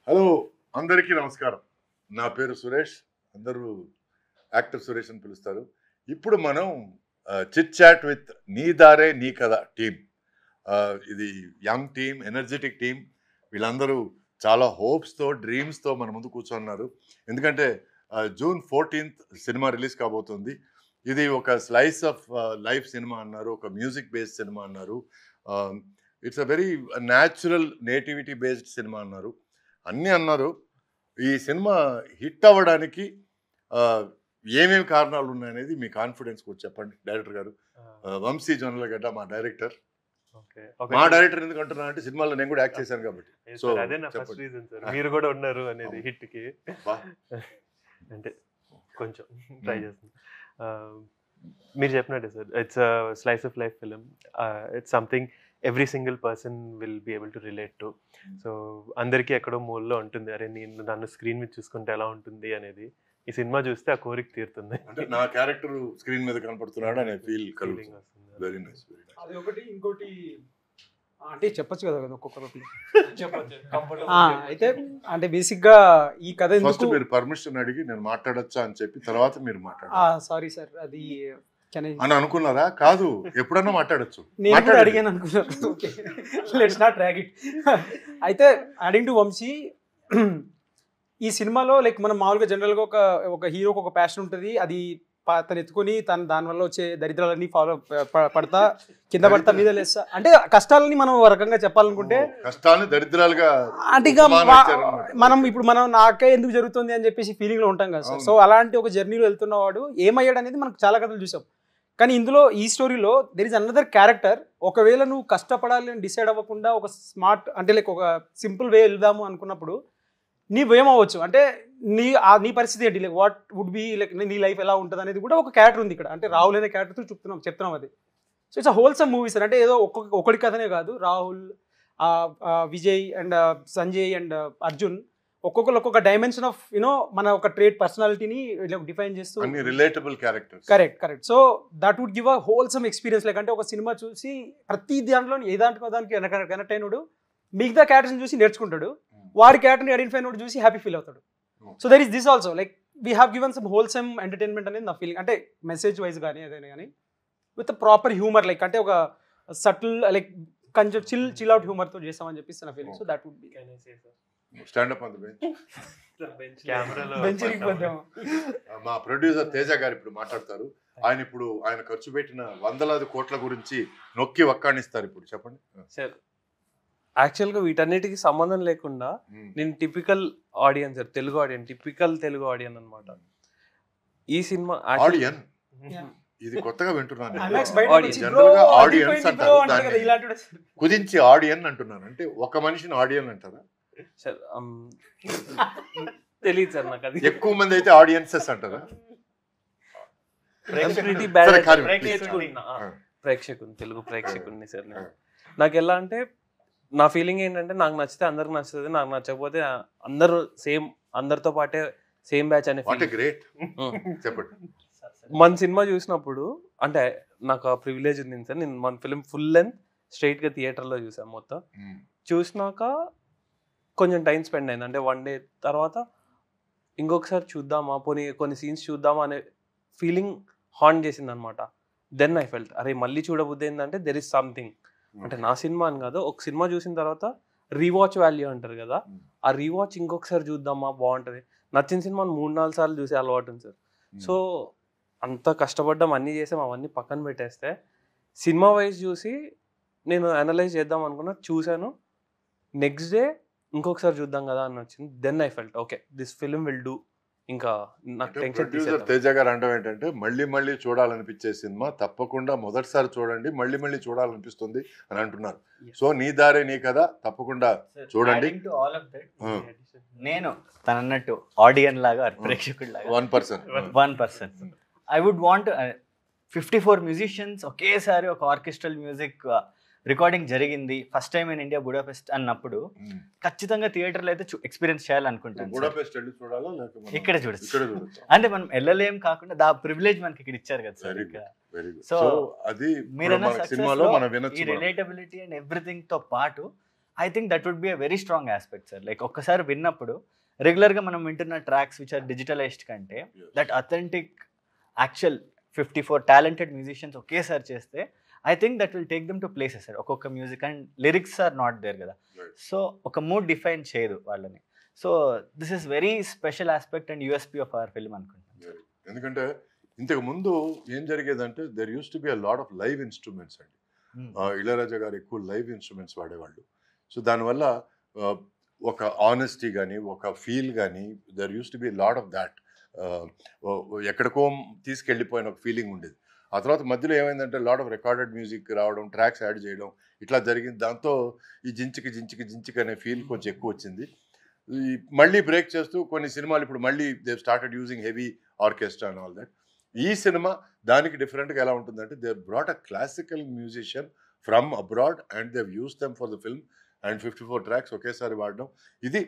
Hello అందరికీ నమస్కారం. నా పేరు సురేష్. అందరూ యాక్టర్ సురేష్ అని పిలుస్తారు. ఇప్పుడు మనం చిట్ చాట్ విత్ నీ దారే నీ కథ టీమ్. ఇది యంగ్ టీమ్, ఎనర్జెటిక్ టీమ్. వీళ్ళందరూ చాలా హోప్స్తో, డ్రీమ్స్తో మన ముందు కూర్చున్నారు. ఎందుకంటే జూన్ 14th సినిమా రిలీజ్ కాబోతుంది. ఇది ఒక స్లైస్ ఆఫ్ లైఫ్ సినిమా అన్నారు, ఒక మ్యూజిక్ బేస్డ్ సినిమా అన్నారు, it's a very natural nativity based cinema అన్నారు, అన్నీ అన్నారు. ఈ సినిమా హిట్ అవ్వడానికి ఏమేమి కారణాలు ఉన్నాయనేది మీ కాన్ఫిడెన్స్ కూడా చెప్పండి డైరెక్టర్ గారు. వంశీ జొన్నలగడ్డ మా డైరెక్టర్. మా డైరెక్టర్ ఎందుకు అంటున్నా అంటే సినిమాలో నేను కూడా యాక్ట్ చేశాను కాబట్టి. సో అదే నా ఫస్ట్ రీజన్ సార్, మీరు కూడా ఉన్నారు అనేది హిట్ కి. అంటే కొంచెం ట్రై చేస్తాను. మీరు చెప్పినట్టే sir, it's slice of life film. It's something every single person will be able to relate to. So అందరికీ ఎక్కడో మూలలో ఉంటుంది, అరే నేను నన్ను స్క్రీన్ మీద చూసుకుంటే ఎలా ఉంటుంది అనేది. ఈ సినిమా చూస్తే ఆ కోరిక తీరుతుంది. అంటే నా క్యారెక్టర్ స్క్రీన్ మీద కనపడుతున్నాడు అనే ఫీల్ కలుగుతుంది. Very nice. అది ఒకటి. ఇంకోటి అంటే చెప్పొచ్చు కదా ఒక్కొక్కరికి. అయితే అంటే బేసిక్ గా ఈ కథ ఫస్ట్ మీరు పర్మిషన్ అడిగి నేను మాట్లాడొచ్చా అని చెప్పి తర్వాత మీరు మాట్లాడారు. సారీ సార్, అది అని అనుకున్నారా? కాదు, ఎప్పుడన్నా మాట్లాడచ్చు. నేను కూడా అడిగాను అనుకున్నాను. Okay, let's not drag it. అయితే యాడింగ్ టు వంశీ, ఈ సినిమాలో లైక్ మనం మామూలుగా జనరల్గా ఒక హీరోకి ఒక ప్యాషన్ ఉంటుంది. అది తను ఎత్తుకొని దానివల్ల వచ్చే దరిద్రాలన్నీ పడతా కింద పడతా మీద లేస్తా, అంటే కష్టాలని మనం ఒక రకంగా చెప్పాలనుకుంటే కష్టాన్ని దరిద్రాలుగా అంటే ఇక మనం నాకే ఎందుకు జరుగుతుంది అని చెప్పేసి ఫీలింగ్ లో ఉంటాం కదా సార్. సో అలాంటి ఒక జర్నీలో వెళ్తున్నవాడు ఏమయ్యాడు అనేది మనకు చాలా కథలు చూసాం. కానీ ఇందులో ఈ స్టోరీలో దెర్ ఇస్ అనదర్ క్యారెక్టర్. ఒకవేళ నువ్వు కష్టపడాలి అని డిసైడ్ అవ్వకుండా ఒక స్మార్ట్ అంటే లైక్ ఒక సింపుల్ వే వెళ్దాము అనుకున్నప్పుడు నీవేమవ్వచ్చు అంటే నీ పరిస్థితి ఏంటి, like what would be like నీ లైఫ్ ఎలా ఉంటుంది అనేది కూడా ఒక క్యారెక్టర్ ఉంది ఇక్కడ. అంటే రాహుల్ అనే క్యారెక్టర్తో చెప్తున్నాం అది. So it's a wholesome movie sir. అంటే ఏదో ఒకటి కథనే కాదు, రాహుల్, విజయ్ అండ్ సంజయ్ అండ్ అర్జున్ ఒక్కొక్కరు ఒక్కొక్క డైమెన్షన్ ఆఫ్ యూనో మన ఒక ట్రేడ్ పర్సనాలిటీని డిఫైన్ చేస్తూ relatable characters. Correct. So that would give a wholesome experience. Like అంటే ఒక సినిమా చూసి ప్రతి దాంట్లో ఏ దానికి కనెక్ట్ అయినోడు మిగతా క్యారెక్టర్ని చూసి నేర్చుకుంటాడు, వాడి క్యారెక్టర్ని ఐడెంటిఫై అయినోడు చూసి హ్యాపీ ఫీల్ అవుతాడు. So there is this also, like we have given some wholesome entertainment అనేది నా ఫీలింగ్. అంటే మెసేజ్ వైజ్ కానీ ఏదైనా కానీ విత్ ప్రాపర్ హ్యూమర్, లైక్ అంటే ఒక సటిల్ లైక్ కొంచెం చిల్ అవుట్ హ్యూమర్తో చేస్తామని చెప్పేసి నా ఫీలింగ్. So that would be stand up on the bench. మా ప్రొడ్యూసర్ తేజ గారు ఇప్పుడు మాట్లాడతారు. ఆయన ఖర్చు పెట్టిన వందలాది కోట్ల గురించి నొక్కి వక్కాణిస్తారు. ఇప్పుడు చెప్పండి సార్. యాక్చువల్గా వీటన్నిటికి సంబంధం లేకుండా నేను typical audience sir, Telugu audience, typical Telugu audience అనమాట. ఈ సినిమా ఆడియన్ ఇది కొత్తగా వింటున్నాను. జనరల్గా ఆడియన్స్ అంటారు, కుదించి ఆడియన్ అంటున్నాను. అంటే ఒక మనిషిని ఆడియన్ అంటారా సార్? తెలియదు సార్ నాకు. అది ఎక్కువ మంది అయితే ఆడియన్సెస్ అంటారా? ప్రేక్షకుని, తెలుగు ప్రేక్షకుని సార్. నాకు ఎలా అంటే నా ఫీలింగ్ ఏంటంటే నాకు నచ్చితే అందరికి నచ్చుతుంది, నాకు నచ్చకపోతే అందరూ సేమ్, అందరితో పాటే సేమ్ బ్యాచ్ అనే. గ్రేట్. చెప్పండి. మన సినిమా చూసినప్పుడు అంటే నాకు ఆ ప్రివిలేజ్ ఉంది సార్. నేను మన ఫిలిం ఫుల్ లెంత్ స్ట్రైట్ గా థియేటర్లో చూసాను. మొత్తం చూసినాక కొంచెం టైం స్పెండ్ అయింది. అంటే వన్ డే తర్వాత ఇంకొకసారి చూద్దామా, కొన్ని సీన్స్ చూద్దామా అనే ఫీలింగ్ హాంట్ చేసింది అనమాట. దెన్ ఐ ఫెల్ట్ అరే మళ్ళీ చూడబుద్ది ఏంటంటే దెర్ ఇస్ సంథింగ్. అంటే నా సినిమా అని కాదు, ఒక సినిమా చూసిన తర్వాత రీవాచ్ వాల్యూ అంటారు కదా, ఆ రీవాచ్ ఇంకొకసారి చూద్దామా బాగుంటుంది. నచ్చిన సినిమాని 3-4 సార్లు చూసే అలవాటు ఉంది సార్. సో అంత కష్టపడ్డాం, అన్నీ చేసాం, అవన్నీ పక్కన పెట్టేస్తే సినిమా వైజ్ చూసి నేను అనలైజ్ చేద్దాం అనుకున్నా, చూశాను. నెక్స్ట్ డే ఇంకొకసారి చూద్దాం కదా అని వచ్చింది. Then I felt okay this film will do. ఇంకా నాకు టెన్షన్ తీసేది. తేజ గారు అంటే ఏంటంటే మళ్ళీ చూడాలనిపించే సినిమా తప్పకుండా మొదటిసారి చూడండి, మళ్ళీ చూడాలనిపిస్తుంది అని అంటున్నారు. సో నీ దారే నీ కదా తప్పకుండా చూడండి. నేను తనన్నట్టు ఆడియన్ లాగా ప్రేక్షకుడు లాగా 1% ఐ వుడ్ వాంట్ 54 మ్యూజిషియన్స్ ఒకేసారి ఒక ఆర్కెస్ట్రల్ మ్యూజిక్ రికార్డింగ్ జరిగింది first time in India Budapest అన్నప్పుడు ఖచ్చితంగా థియేటర్లో అయితే ఎక్స్పీరియన్స్ చేయాలనుకుంటాను. ఇక్కడ చూడొచ్చు. అంటే మనం వెళ్ళలేం కాకుండా దా ప్రివిలేజ్ మనకి ఇక్కడ ఇచ్చారు కదా సార్. సో అది మీరన్నా ఈ రిలేటబిలిటీ అండ్ ఎవ్రీథింగ్ తో పాటు I think that would be a very strong aspect sir. Like ఒక్కసారి విన్నప్పుడు రెగ్యులర్గా మనం వింటున్న ట్రాక్స్ విచ్ ఆర్ డిజిటలైజ్డ్ కంటే that authentic actual 54 talented musicians ఒకేసారి చేస్తే I think that will take them to places sir. ఒక్కొక్క music and lyrics are not there కదా, సో ఒక మూడ్ డిఫైన్ చేయదు వాళ్ళని. So this is very special aspect and USP of our film అనుకుంటున్నాను. ఎందుకంటే ఇంతకు ముందు ఏం జరిగేదంటే there used to be a lot of live instruments అండి. ఇళయరాజా గారు ఎక్కువ లైవ్ ఇన్స్ట్రుమెంట్స్ వాడేవాళ్ళు. సో దానివల్ల ఒక ఆనెస్టీ కానీ ఒక ఫీల్ కానీ there used to be lot of that. ఎక్కడికో తీసుకెళ్ళిపోయిన ఒక ఫీలింగ్ ఉండేది. ఆ తర్వాత మధ్యలో ఏమైందంటే లాట్ ఆఫ్ రికార్డెడ్ మ్యూజిక్ రావడం, ట్రాక్స్ యాడ్ చేయడం ఇట్లా జరిగింది. దాంతో ఈ జించికి అనే ఫీల్ కొంచెం ఎక్కువ వచ్చింది. మళ్ళీ బ్రేక్ చేస్తూ కొన్ని సినిమాలు ఇప్పుడు మళ్ళీ they started using heavy orchestra and all that. ఈ సినిమా దానికి డిఫరెంట్గా ఎలా ఉంటుందంటే they brought a classical musician from abroad and they use them for the film and 54 tracks ఒకేసారి వాడడం. ఇది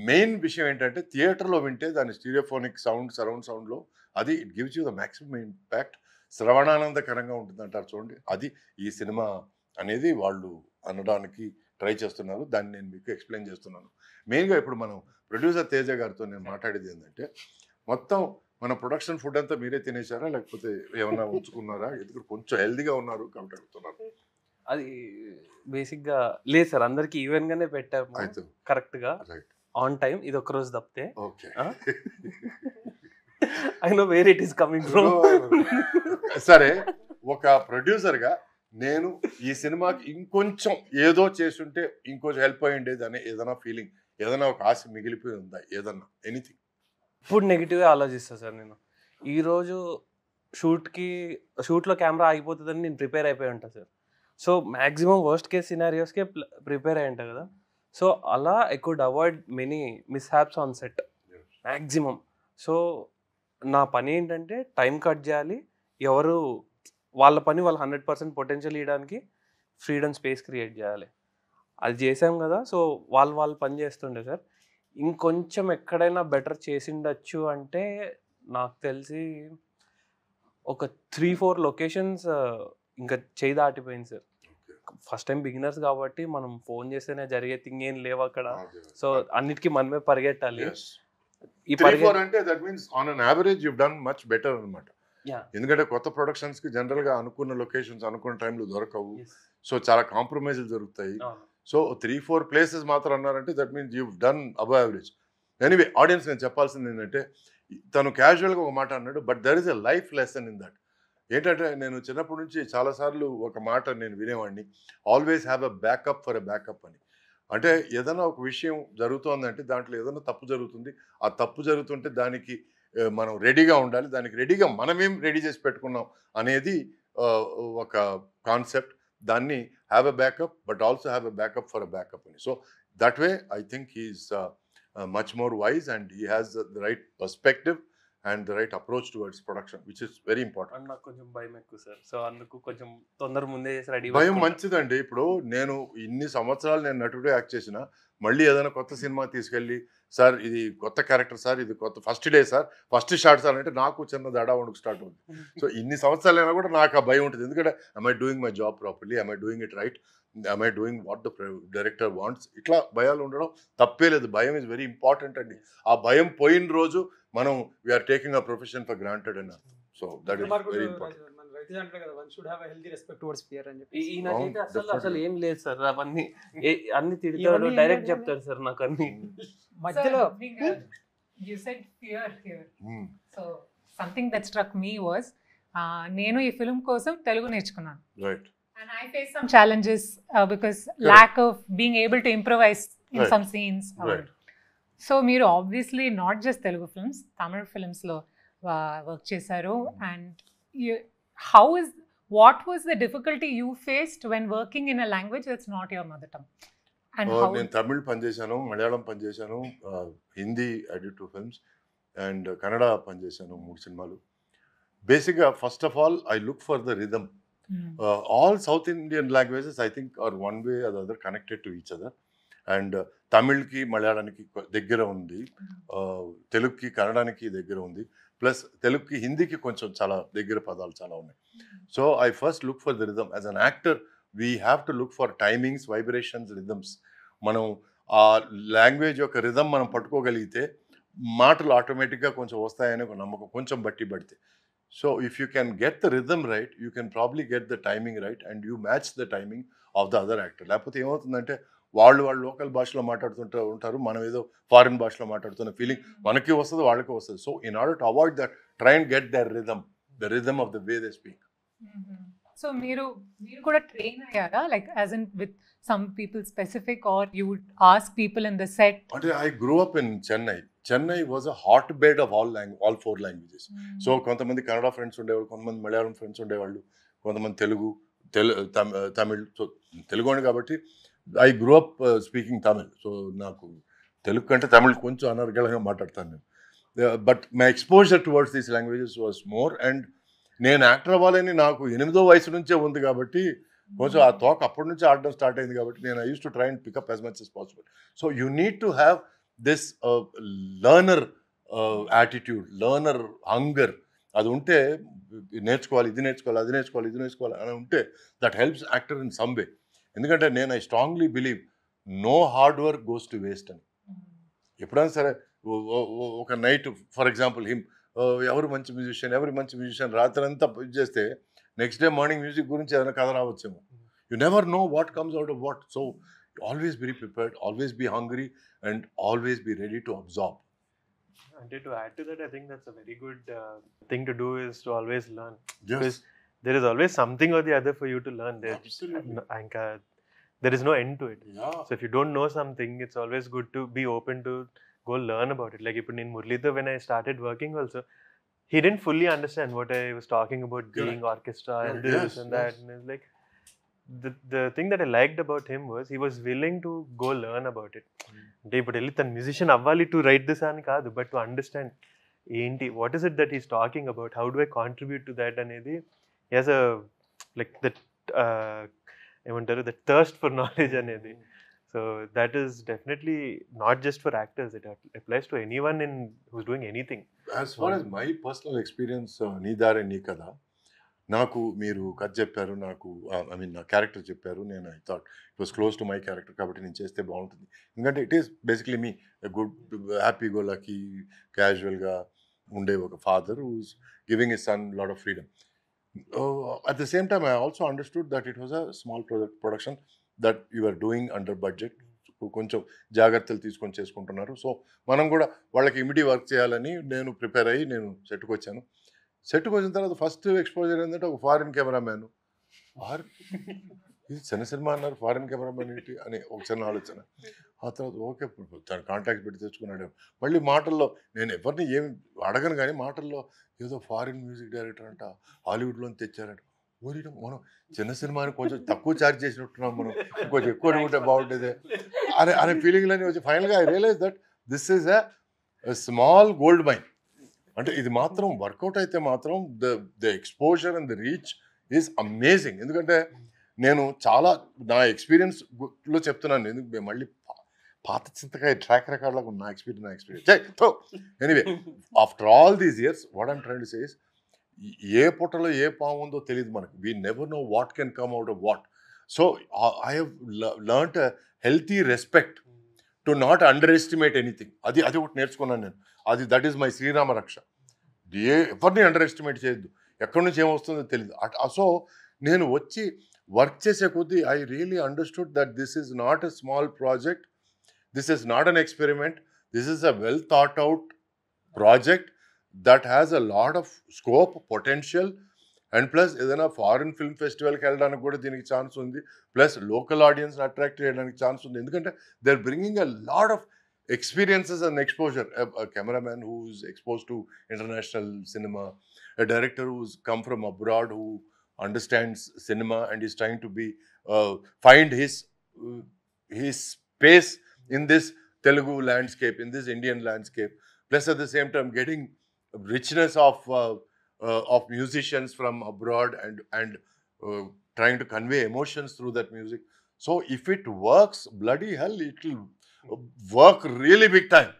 మెయిన్ విషయం ఏంటంటే థియేటర్లో వింటే దాని స్టీరియోఫోనిక్ సౌండ్, సరౌండ్ సౌండ్లో అది it gives you the maximum impact, శ్రవణానందకరంగా ఉంటుంది అంటారు చూడండి. అది ఈ సినిమా అనేది వాళ్ళు అనడానికి ట్రై చేస్తున్నారు. దాన్ని నేను మీకు ఎక్స్ప్లెయిన్ చేస్తున్నాను. మెయిన్గా ఇప్పుడు మనం ప్రొడ్యూసర్ తేజ గారితో నేను మాట్లాడేది ఏంటంటే మొత్తం మన ప్రొడక్షన్ ఫుడ్ అంతా మీరే తినేశారా లేకపోతే ఏమన్నా ఉంచుకున్నారా? ఎందుకంటే కొంచెం హెల్దీగా ఉన్నారు కాబట్టి అడుగుతున్నారు. అది బేసిక్గా లేదు సార్, అందరికి ఈవెన్గానే పెట్టాము కరెక్ట్గా ఆన్ టైం. ఇది ఒక రోజు తప్పితే okay. I know where it is coming from. సరే, ఒక ప్రొడ్యూసర్గా నేను ఈ సినిమాకి ఇంకొంచెం ఏదో చేస్తుంటే ఇంకొంచెం హెల్ప్ అయ్యి ఉండేది అనే ఏదైనా ఫీలింగ్, ఏదైనా ఒక ఆశ మిగిలిపోయి ఉందా? ఏదన్నా ఎనీథింగ్? ఇప్పుడు నెగిటివ్గా ఆలోచిస్తాను సార్ నేను. ఈరోజు షూట్లో కెమెరా ఆగిపోతుందని నేను ప్రిపేర్ అయిపోయి ఉంటాను sir. So maximum worst case సినారియోస్కే ప్రిపేర్ అయి ఉంటాయి కదా. సో అలా I could avoid many mishaps on set maximum. So నా పని ఏంటంటే టైం కట్ చేయాలి, ఎవరు వాళ్ళ పని వాళ్ళు 100% పొటెన్షియల్ ఇవ్వడానికి ఫ్రీడమ్ స్పేస్ క్రియేట్ చేయాలి. అది చేసాం కదా. సో వాళ్ళు పని చేస్తుండే సార్. ఇంకొంచెం ఎక్కడైనా బెటర్ చేసిండొచ్చు అంటే నాకు తెలిసి ఒక 3-4 లొకేషన్స్ ఇంకా చేయి దాటిపోయింది సార్. ఫస్ట్ టైం బిగినర్స్ కాబట్టి మనం ఫోన్ చేస్తేనే జరిగే థింగ్ ఏం లేవు అక్కడ. సో అన్నిటికీ మనమే పరిగెట్టాలి. ఈ 3-4 అంటే that means on an average you done much better అన్నమాట. ఎందుకంటే కొత్త ప్రొడక్షన్స్ కి జనరల్ గా అనుకున్న లొకేషన్స్ అనుకున్న టైంలో దొరకవు. సో చాలా కాంప్రమైజ్లు జరుగుతాయి. సో 3-4 ప్లేసెస్ మాత్రం అన్నారంటే that means you done above average. Anyway audiences నేను చెప్పాల్సింది ఏంటంటే తను క్యాజువల్గా ఒక మాట అన్నాడు, but there is a life lesson in that. ఏంటంటే నేను చిన్నప్పటి నుంచి చాలాసార్లు ఒక మాట నేను వినేవాడిని, always have a backup for a backup అని. అంటే ఏదైనా ఒక విషయం జరుగుతోందంటే దాంట్లో ఏదైనా తప్పు జరుగుతుంది. ఆ తప్పు జరుగుతుంటే దానికి మనం రెడీగా ఉండాలి. దానికి రెడీగా మనమేం రెడీ చేసి పెట్టుకున్నాం అనేది ఒక కాన్సెప్ట్. దాన్ని have a backup but also have a backup for a backup అని. So that way I think he's much more wise and he has the right perspective and the right approach towards production, which is very important. నాకు కొంచెం భయం ఎక్కువ sir. So అందుకు కొంచెం తొందర ముందే చేసి రెడీ. భయం మంచిదండి. ఇప్పుడు నేను ఇన్ని సంవత్సరాలు నేను నటుడే యాక్ట్ చేసిన, మళ్ళీ ఏదైనా కొత్త సినిమా తీసుకెళ్ళి సార్ ఇది కొత్త క్యారెక్టర్ సార్, ఇది కొత్త first day sir, first shot sir అంటే నాకు చిన్న దడా వణుకు స్టార్ట్ అవుతుంది. సో ఇన్ని సంవత్సరాలైనా కూడా నాకు ఆ భయం ఉంటుంది. ఎందుకంటే am I doing my job properly, am I doing it right, am I doing what the director wants? ఇట్లా భయాలు ఉండడం తప్పే లేదు. భయం ఇస్ వెరీ ఇంపార్టెంట్ అండి. ఆ భయం పోయిన రోజు మనం we're taking a profession for granted అన్న. So that is very important. అసలు ఏం లేదు సార్. అవన్నీ అన్ని తిడతారు, డైరెక్ట్ చెప్తారు సార్ నాకు అన్ని మధ్యలో. You said fear here. So something that struck me was నేను ఈ ఫిల్మ్ కోసం తెలుగు నేర్చుకున్నాను. Right. And I faced some challenges because lack of being able to improvise in some scenes. So మీరు obviously not just Telugu films, Tamil films lo work చేశారు. And what was the difficulty you faced when working in a language that's not your mother tongue? And how? నేను తమిళ్ పనిచేశాను, మలయాళం పనిచేశాను, Hindi I did 2 films and Kannada పనిచేశాను 3 సినిమాలు. బేసిక్గా first of all I look for the rhythm. All South Indian languages I think are one way or the other connected to each other. And తమిళ్కి మలయాళానికి దగ్గర ఉంది, తెలుగుకి కన్నడానికి దగ్గర ఉంది, ప్లస్ తెలుగుకి హిందీకి కొంచెం చాలా దగ్గర పదాలు చాలా ఉన్నాయి. So I first look for the rhythm. As an actor we have to look for timings, vibrations, rhythms. మనం ఆ లాంగ్వేజ్ యొక్క రిధం మనం పట్టుకోగలిగితే మాటలు ఆటోమేటిక్గా కొంచెం వస్తాయనే ఒక నమ్మకం, కొంచెం బట్టి పడితే. So if you can get the rhythm right, you can probably get the timing right and you match the timing of the other actor. లేకపోతే ఏమవుతుందంటే వాళ్ళు లోకల్ భాషలో మాట్లాడుతుంటూ ఉంటారు, మనం ఏదో ఫారిన్ భాషలో మాట్లాడుతున్న ఫీలింగ్ మనకి వస్తుంది, వాళ్ళకి వస్తుంది. So in order to avoid that, try and get their rhythm, the rhythm of the way they speak. So మీరు కూడా ట్రైన్ అయ్యారా, like as in with some people specific, or you would ask people in the set? I grew up in Chennai. Chennai was a hotbed of all 4 languages. So కొంతమంది Kannada friends ఉండేవాళ్ళు, కొంతమంది Malayalam friends ఉండేవాళ్ళు, కొంతమంది Telugu, Tamil. So Telugu అని కాబట్టి I grew up speaking Tamil. So నాకు తెలుగు కంటే తమిళ్ కొంచెం అనర్గళంగా మాట్లాడతాను నేను. But my exposure towards these languages was more. And నేను యాక్టర్ అవ్వాలని నాకు 8వ వయసు నుంచే ఉంది కాబట్టి కొంచెం ఆ తోక అప్పటి నుంచి ఆడడం స్టార్ట్ అయింది కాబట్టి నేను I use to try and pick up as much as possible. So you need to have this learner attitude, learner hunger. అది ఉంటే నేర్చుకోవాలి, ఇది నేర్చుకోవాలి, అది నేర్చుకోవాలి, ఇది నేర్చుకోవాలి అని ఉంటే that helps actor in some way. ఎందుకంటే నేను I strongly believe no hard work goes to waste అని. ఎప్పుడైనా సరే ఒక నైట్ ఫర్ ఎగ్జాంపుల్ ఎవరు మంచి మ్యూజిషియన్ రాత్రి అంతా ఇది చేస్తే నెక్స్ట్ డే మార్నింగ్ మ్యూజిక్ గురించి ఏదైనా కథ రావచ్చేమో. You never know what comes out of what. So always be prepared, always be hungry and always be ready to absorb. And to add to that, I think that's a very good thing to do, is to always learn. Yes. Because there is always something or the other for you to learn. There is no end to it. Yeah. So if you don't know something, it's always good to be open to go learn about it. Like in Murlidhar, when I started working also, he didn't fully understand what I was talking about, being orchestra and this and that. And it's like, the thing that I liked about him was he was willing to go learn about it. అంటే ఇప్పుడు వెళ్ళి తన musician అవ్వాలి to right this అని కాదు, but to understand ఏంటి, what is it that is talking about, how do I contribute to that అనేది. As a like that ఏమంటారు, దట్ థర్స్ట్ ఫర్ నాలెడ్జ్ అనేది. So that is definitely not just for actors, it applies to anyone in who's doing anything. As far as my personal experience, నీ దారే నీ కథ, నాకు మీరు కథ చెప్పారు, నాకు ఐ మీన్ నా క్యారెక్టర్ చెప్పారు, నేను I thought it was close to my character కాబట్టి నేను చేస్తే బాగుంటుంది. ఎందుకంటే it is basically me good happy go lucky క్యాజువల్గా ఉండే ఒక father who's giving his son lot of freedom. At the same time I also understood that it was a small production that you are doing under budget. కొంచెం జాగ్రత్తలు తీసుకొని చేసుకుంటున్నారు. So మనం కూడా వాళ్ళకి ఇమిడి వర్క్ చేయాలని నేను ప్రిపేర్ అయ్యి నేను సెట్కి వచ్చాను. సెట్కి వచ్చిన తర్వాత ఫస్ట్ ఎక్స్పోజర్ ఏంటంటే ఒక ఫారిన్ కెమెరామ్యాన్, ఇది చిన్న సినిమా అన్నారు, ఫారిన్ కెమెరామ్యాన్ ఏంటి అని ఒక చిన్న ఆలోచన. ఆ తర్వాత ఓకే తను కాంటాక్ట్ పెట్టి తెచ్చుకున్నాడు. మళ్ళీ మాటల్లో నేను ఎవరిని ఏమి అడగను కానీ మాటల్లో ఏదో ఫారిన్ మ్యూజిక్ డైరెక్టర్ అంట, హాలీవుడ్లో తెచ్చారంట. ఊరిడం మనం చిన్న సినిమాని కొంచెం తక్కువ ఛార్జ్ చేసినట్టున్నాం, మనం కొంచెం ఎక్కువ ఉంటే బాగుంటుంది అనే ఫీలింగ్లన్నీ వచ్చి ఫైనల్గా I realise that this is a small gold mine. అంటే ఇది మాత్రం వర్కౌట్ అయితే మాత్రం the exposure and the reach is amazing. ఎందుకంటే నేను చాలా నా ఎక్స్పీరియన్స్లో చెప్తున్నాను, ఎందుకు మళ్ళీ పాత చింతకాయ ట్రాక్ రికార్డ్లకు నా experience. Anyway after all these years what I'm trying to say is, ఏ పుట్టలో ఏ పాము ఉందో తెలియదు మనకు. We never know what can come out of what. So I have learned a healthy respect to not underestimate anything. అది ఒకటి నేర్చుకున్నాను నేను. దట్ ఈస్ మై శ్రీరామ రక్ష. ఎవరిని అండర్ ఎస్టిమేట్ చేయొద్దు, ఎక్కడి నుంచి ఏమొస్తుందో తెలియదు. సో నేను వచ్చి వర్క్ చేసే కొద్దీ I really understood that this is not a small project, this is not an experiment, this is a well thought out project that has a lot of scope, potential, and plus ఏదైనా foreign film ఫెస్టివల్కి వెళ్ళడానికి కూడా దీనికి chance ఉంది, plus local ఆడియన్స్ని attract చేయడానికి chance ఉంది. ఎందుకంటే they are bringing a lot of experiences and exposure. A cameraman who's exposed to international cinema, a director who's come from abroad who understands cinema and is trying to be find his space in this Telugu landscape, in this Indian landscape, plus at the same time getting richness of musicians from abroad and trying to convey emotions through that music. So if it works, bloody hell, it will work really big time.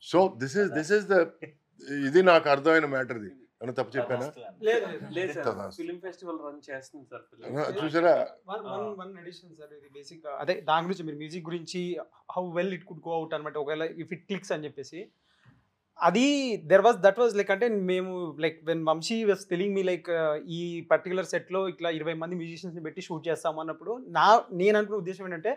So this is the ఇది నాకు అర్థమైన matter. ఇది అని తప్పు చెప్పానా? లేదు లేదు sir, తదాస్తు. ఫిల్మ్ ఫెస్టివల్ రన్ చేస్తుంది సార్ film. చూసారా? వన్ ఎడిషన్ సార్ ఇది బేసిక్ అదే దాని గురించి మీరు మ్యూజిక్ గురించి how well it could go out అనమాట. ఒకవేళ ఇఫ్ ఇట్ క్లిక్స్ అని చెప్పేసి అది దట్ వాజ్ లైక్ అంటే మేము like when Vamshi was telling me like ఈ పర్టికులర్ సెట్లో ఇట్లా 20 మంది మ్యూజిషియన్స్ని పెట్టి షూట్ చేస్తాము అన్నప్పుడు నేను అనుకున్న ఉద్దేశం ఏంటంటే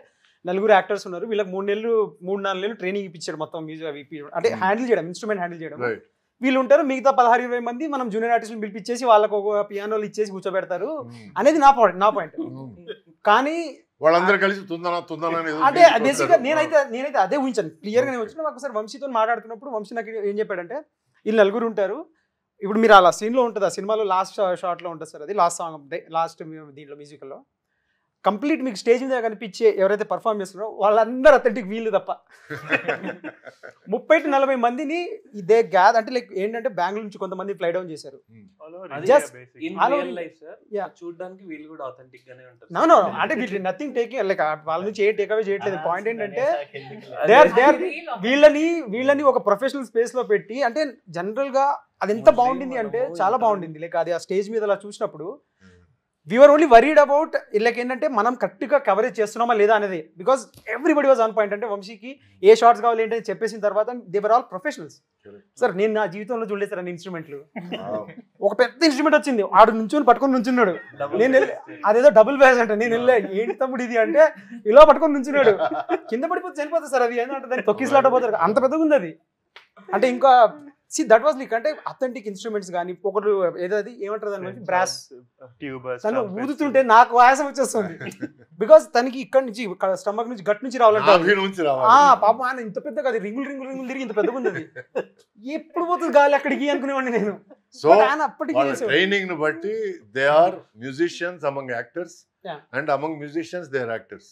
నలుగురు యాక్టర్స్ ఉన్నారు, వీళ్ళకి 3-4 నెలలు ట్రైనింగ్ ఇప్పించాడు మొత్తం మ్యూజిక్ అవి అంటే హ్యాండిల్ చేయడం, ఇన్స్ట్రుమెంట్ హ్యాండిల్ చేయడం. రైట్. వీళ్ళు ఉంటారు, మిగతా 16-20 మంది మనం జూనియర్ ఆర్టిస్టులు పిలిపించేసి వాళ్ళకు ఒక పియానోలు ఇచ్చేసి కూర్చోబెడతారు అనేది నా పాయింట్. కానీ వాళ్ళందరూ కలిసి తుందనా అదే బేసిక్గా నేనైతే అదే ఊహించాను క్లియర్గా. నేను వచ్చిన ఒకసారి వంశీతో మాట్లాడుతున్నప్పుడు వంశీ నాకు ఏం చెప్పాడంటే వీళ్ళు నలుగురు ఉంటారు, ఇప్పుడు మీరు అలా సీన్లో ఉంటుంది, ఆ సినిమాలో లాస్ట్ షార్ట్లో ఉంటుంది సార్, అది లాస్ట్ సాంగ్ లాస్ట్ దీంట్లో మ్యూజికల్లో కంప్లీట్ మీకు స్టేజ్ మీద కనిపించే ఎవరైతే పర్ఫార్మ్ చేస్తున్నారో వాళ్ళందరూ అథెంటిక్ వీళ్ళు తప్ప 30-40 మందిని ఇదే గ్యాద్ అంటే లైక్ ఏంటంటే బెంగళూరు నుంచి కొంతమంది ఫ్లై డౌన్ చేశారు. Just In all real over- life, sir, Yeah. చూడడానికి వీళ్ళు కూడా authentic గానే ఉంటారు. నో అంటే వీళ్ళు నథింగ్ టేక్ లైక్ వాళ్ళ నుంచి ఏ టేక్ అవే చేయట్లేదు. పాయింట్ ఏంటంటే వీళ్ళని ఒక ప్రొఫెషనల్ స్పేస్ లో పెట్టి అంటే జనరల్ గా అది ఎంత బాగుండింది అంటే చాలా బాగుండింది. లైక్ అది ఆ స్టేజ్ మీద అలా చూసినప్పుడు we're only worried about like ఏంటంటే మనం కరెక్ట్గా కవరేజ్ చేస్తున్నామా లేదా అనేది. Because everybody was on point. అంటే వంశీకి ఏ షార్ట్స్ కావాలి ఏంటని చెప్పేసిన తర్వాత they were all professionals. Sir నేను నా జీవితంలో చూడలేదు సార్ అన్ని ఇన్స్ట్రుమెంట్లు. ఒక పెద్ద ఇన్స్ట్రుమెంట్ వచ్చింది, ఆడు నుంచొని పట్టుకొని నుంచున్నాడు. నేను వెళ్ళి అదేదో డబుల్ బ్యాస్ అంటే నేను వెళ్ళా ఏంటి తమ్ముడు ఇది అంటే ఇలా పట్టుకొని నుంచున్నాడు. కింద పడిపోతే చనిపోతుంది సార్ అది ఏంటంటే దాన్ని తొక్కిసలాటపోతారు, అంత పెద్దగా ఉంది అది. అంటే ఇంకా దట్ వాజ్ లైక్ అంటే అథెంటిక్ ఇన్స్ట్రుమెంట్స్ కానీ ఒకరు ఏదది ఏమంటారు దాని బ్రాస్ తను ఊదుతుంటే నాకు ఆయాసం వచ్చేస్తుంది. బికాస్ తనకి ఇక్కడ నుంచి స్టమక్ నుంచి గట్ నుంచి రావాలంటే పాపం ఆయన ఇంత పెద్దగా అది రింగులు తిరిగి ఇంత పెద్దగా ఉంది. అది ఎప్పుడు పోతుంది గాలి అక్కడికి అనుకునేవాడిని నేను. సో ఆయన అప్పటికి ట్రైనింగ్ ని బట్టి they are musicians among actors Yeah. and among musicians they are actors.